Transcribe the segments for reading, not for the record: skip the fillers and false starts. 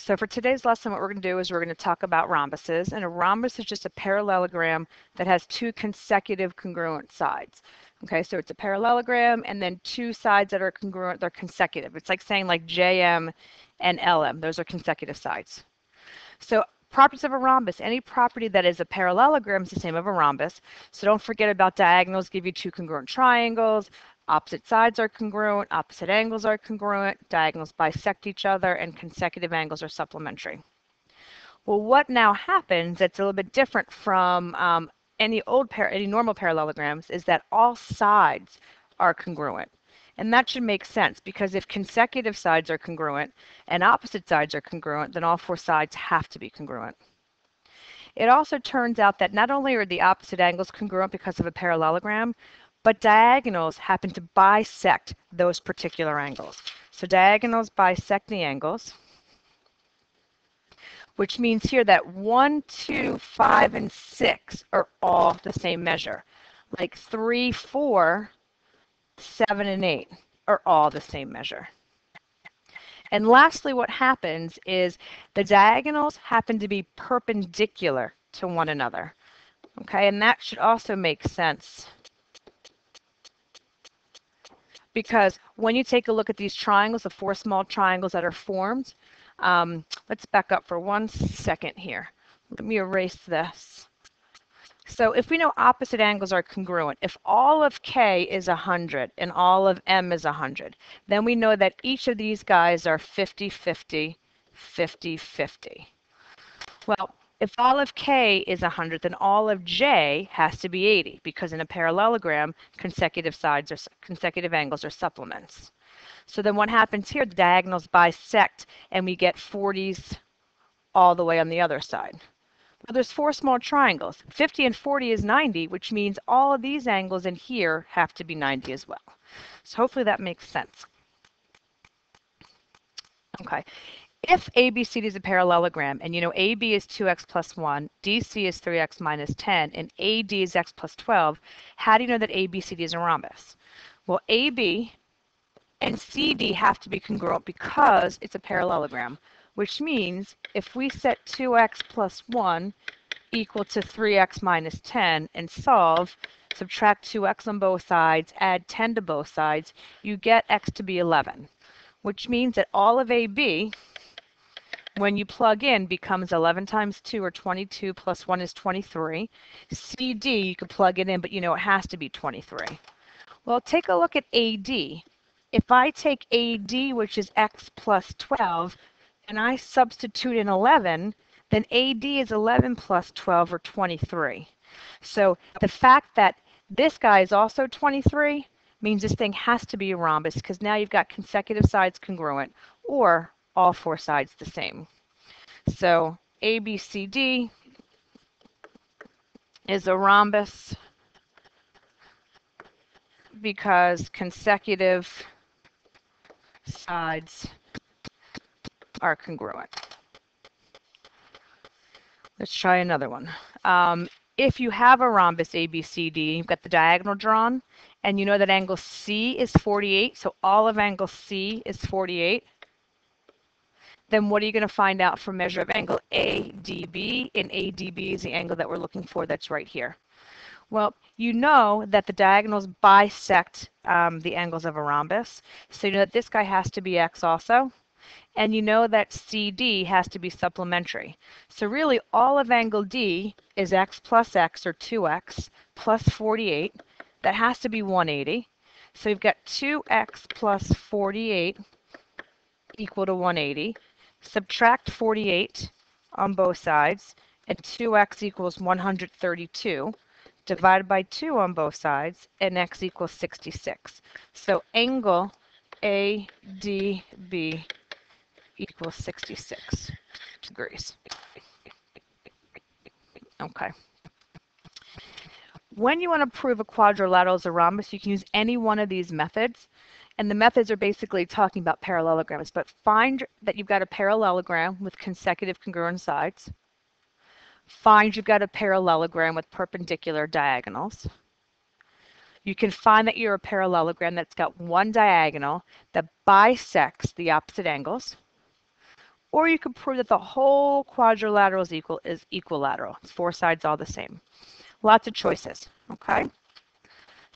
So for today's lesson, what we're going to do is we're going to talk about rhombuses. And a rhombus is just a parallelogram that has two consecutive congruent sides. Okay, so it's a parallelogram and then two sides that are congruent, they're consecutive. It's like saying like JM and LM, those are consecutive sides. So properties of a rhombus, any property that is a parallelogram is the same of a rhombus. So don't forget about diagonals give you two congruent triangles. Opposite sides are congruent, opposite angles are congruent, diagonals bisect each other, and consecutive angles are supplementary. Well, what now happens that's a little bit different from any normal parallelograms is that all sides are congruent. And that should make sense because if consecutive sides are congruent and opposite sides are congruent, then all four sides have to be congruent. It also turns out that not only are the opposite angles congruent because of a parallelogram, but diagonals happen to bisect those particular angles. So diagonals bisect the angles, which means here that 1, 2, 5, and 6 are all the same measure. Like 3, 4, 7, and 8 are all the same measure. And lastly, what happens is the diagonals happen to be perpendicular to one another. Okay, and that should also make sense because when you take a look at these triangles, the four small triangles that are formed, let's back up for 1 second here. Let me erase this. So if we know opposite angles are congruent, if all of K is 100 and all of M is 100, then we know that each of these guys are 50, 50, 50, 50. Well, if all of K is 100, then all of J has to be 80 because in a parallelogram, consecutive angles are supplements. So then what happens here? The diagonals bisect and we get 40s all the way on the other side. Well, there's four small triangles. 50 and 40 is 90, which means all of these angles in here have to be 90 as well. So hopefully that makes sense. Okay. If ABCD is a parallelogram, and you know AB is 2x plus 1, DC is 3x minus 10, and AD is x plus 12, how do you know that ABCD is a rhombus? Well, AB and CD have to be congruent because it's a parallelogram, which means if we set 2x plus 1 equal to 3x minus 10 and solve, subtract 2x on both sides, add 10 to both sides, you get x to be 11, which means that all of AB, when you plug in, becomes 11 times 2 or 22 plus 1 is 23. CD, you could plug it in, but you know it has to be 23. Well, take a look at AD. If I take AD, which is x plus 12, and I substitute in 11, then AD is 11 plus 12 or 23. So the fact that this guy is also 23 means this thing has to be a rhombus because now you've got consecutive sides congruent or all four sides the same. So ABCD is a rhombus because consecutive sides are congruent. Let's try another one. If you have a rhombus ABCD, you've got the diagonal drawn, and you know that angle C is 48, so all of angle C is 48, then what are you going to find out from measure of angle ADB? And ADB is the angle that we're looking for that's right here. Well, you know that the diagonals bisect the angles of a rhombus, so you know that this guy has to be x also. And you know that CD has to be supplementary. So really all of angle D is x plus x or 2x plus 48. That has to be 180. So you've got 2x plus 48 equal to 180. Subtract 48 on both sides, and 2x equals 132. Divided by 2 on both sides, and x equals 66. So angle ADB equals 66 degrees. Okay. When you want to prove a quadrilateral is a rhombus, you can use any one of these methods. And the methods are basically talking about parallelograms. But find that you've got a parallelogram with consecutive congruent sides. Find you've got a parallelogram with perpendicular diagonals. You can find that you're a parallelogram that's got one diagonal that bisects the opposite angles. Or you could prove that the whole quadrilateral is equilateral. It's four sides all the same. Lots of choices, okay?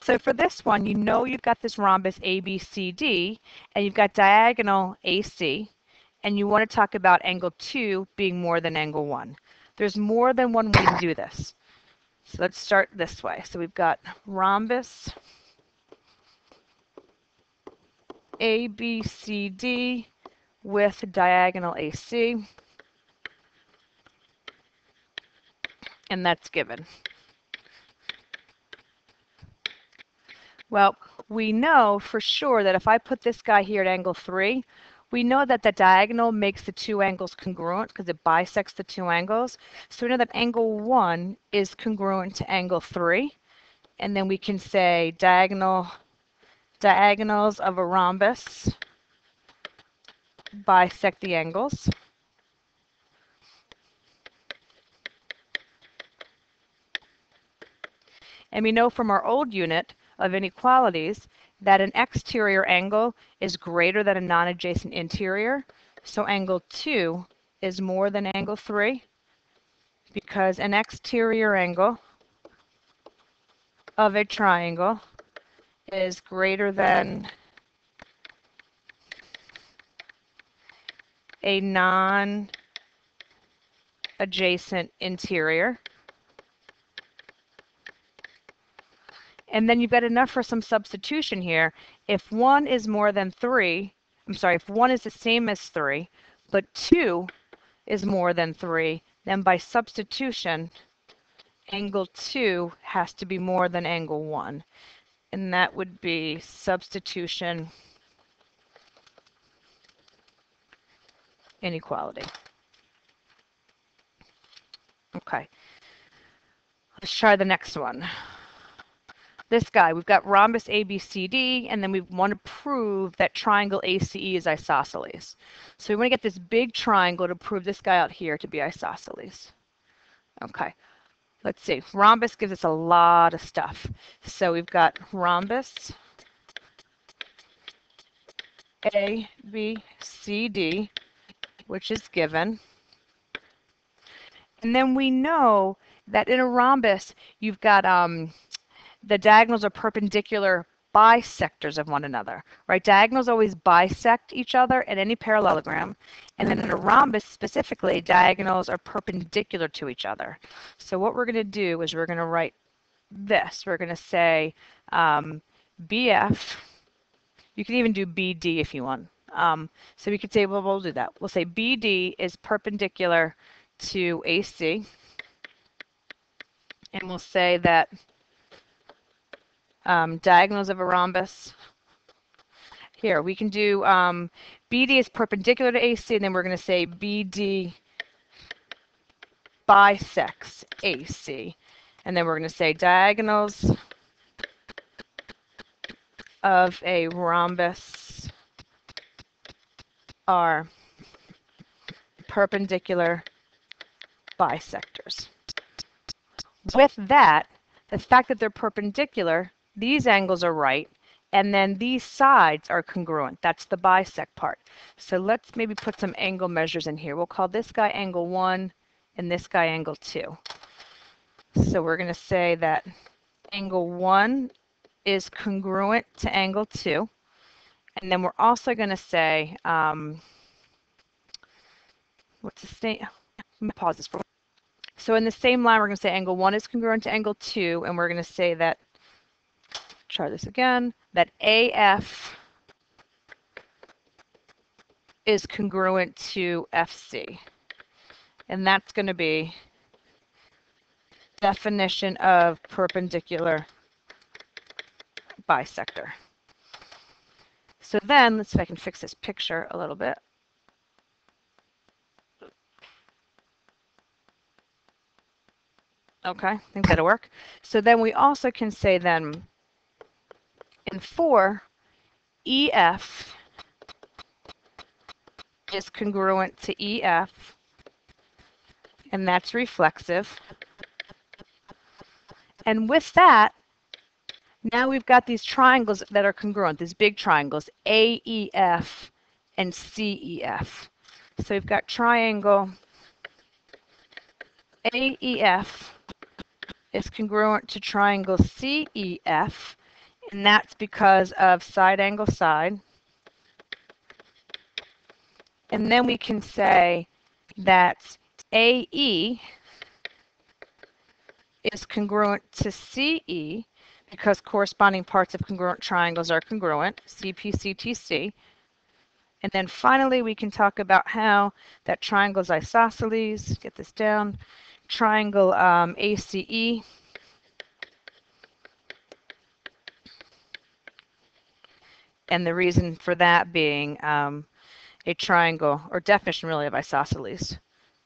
So for this one, you know you've got this rhombus ABCD, and you've got diagonal AC, and you want to talk about angle 2 being more than angle 1. There's more than one way to do this. So let's start this way. So we've got rhombus ABCD with diagonal AC, and that's given. Well, we know for sure that if I put this guy here at angle 3, we know that the diagonal makes the two angles congruent because it bisects the two angles. So we know that angle 1 is congruent to angle 3. And then we can say diagonals of a rhombus bisect the angles. And we know from our old unit of inequalities that an exterior angle is greater than a non-adjacent interior. So angle 2 is more than angle 3 because an exterior angle of a triangle is greater than a non-adjacent interior. And then you've got enough for some substitution here. If 1 is more than 3, if 1 is the same as 3, but 2 is more than 3, then by substitution, angle 2 has to be more than angle 1. And that would be substitution inequality. Okay, let's try the next one. This guy, we've got rhombus ABCD, and then we want to prove that triangle ACE is isosceles. So we want to get this big triangle to prove this guy out here to be isosceles. Okay, let's see. Rhombus gives us a lot of stuff. So we've got rhombus ABCD, which is given. And then we know that in a rhombus, you've got the diagonals are perpendicular bisectors of one another, right? Diagonals always bisect each other in any parallelogram. And then in a rhombus specifically, diagonals are perpendicular to each other. So what we're going to do is we're going to write this. We're going to say BF. You can even do BD if you want. So we could say, well, we'll do that. We'll say BD is perpendicular to AC. And we'll say that diagonals of a rhombus. Here, we can do BD is perpendicular to AC, and then we're going to say BD bisects AC. And then we're going to say diagonals of a rhombus are perpendicular bisectors. With that, the fact that they're perpendicular, these angles are right, and then these sides are congruent. That's the bisect part. So let's maybe put some angle measures in here. We'll call this guy angle 1 and this guy angle 2. So we're going to say that angle 1 is congruent to angle 2. And then we're also going to say, what's the state? Let me pause this for a minute. So in the same line, we're going to say angle 1 is congruent to angle 2, and we're going to say that, try this again, that AF is congruent to FC. And that's going to be definition of perpendicular bisector. So then, let's see if I can fix this picture a little bit. Okay, I think that'll work. So then we also can say then in 4, EF is congruent to EF, and that's reflexive. And with that, now we've got these triangles that are congruent, these big triangles, AEF and CEF. So we've got triangle AEF is congruent to triangle CEF, and that's because of side angle side. And then we can say that AE is congruent to CE because corresponding parts of congruent triangles are congruent, CPCTC. And then finally, we can talk about how that triangle is isosceles. Get this down. Triangle ACE and the reason for that being a triangle, or definition really of isosceles,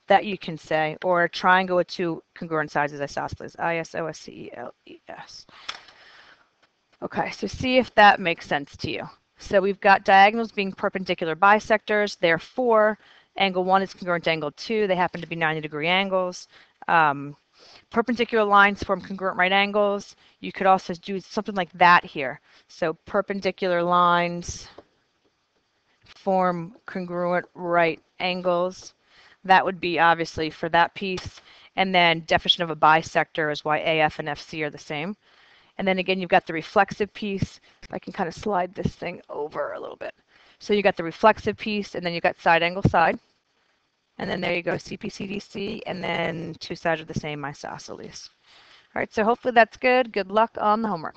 that you can say, or a triangle with two congruent sides is isosceles, ISOSCELES. Okay, so see if that makes sense to you. So we've got diagonals being perpendicular bisectors, therefore angle 1 is congruent to angle 2. They happen to be 90-degree angles. Perpendicular lines form congruent right angles. You could also do something like that here. So perpendicular lines form congruent right angles. That would be obviously for that piece. And then definition of a bisector is why AF and FC are the same. And then again, you've got the reflexive piece. If I can kind of slide this thing over a little bit. So you got the reflexive piece, and then you've got side angle side. And then there you go, CPCDC, and then two sides are the same, isosceles. All right, so hopefully that's good. Good luck on the homework.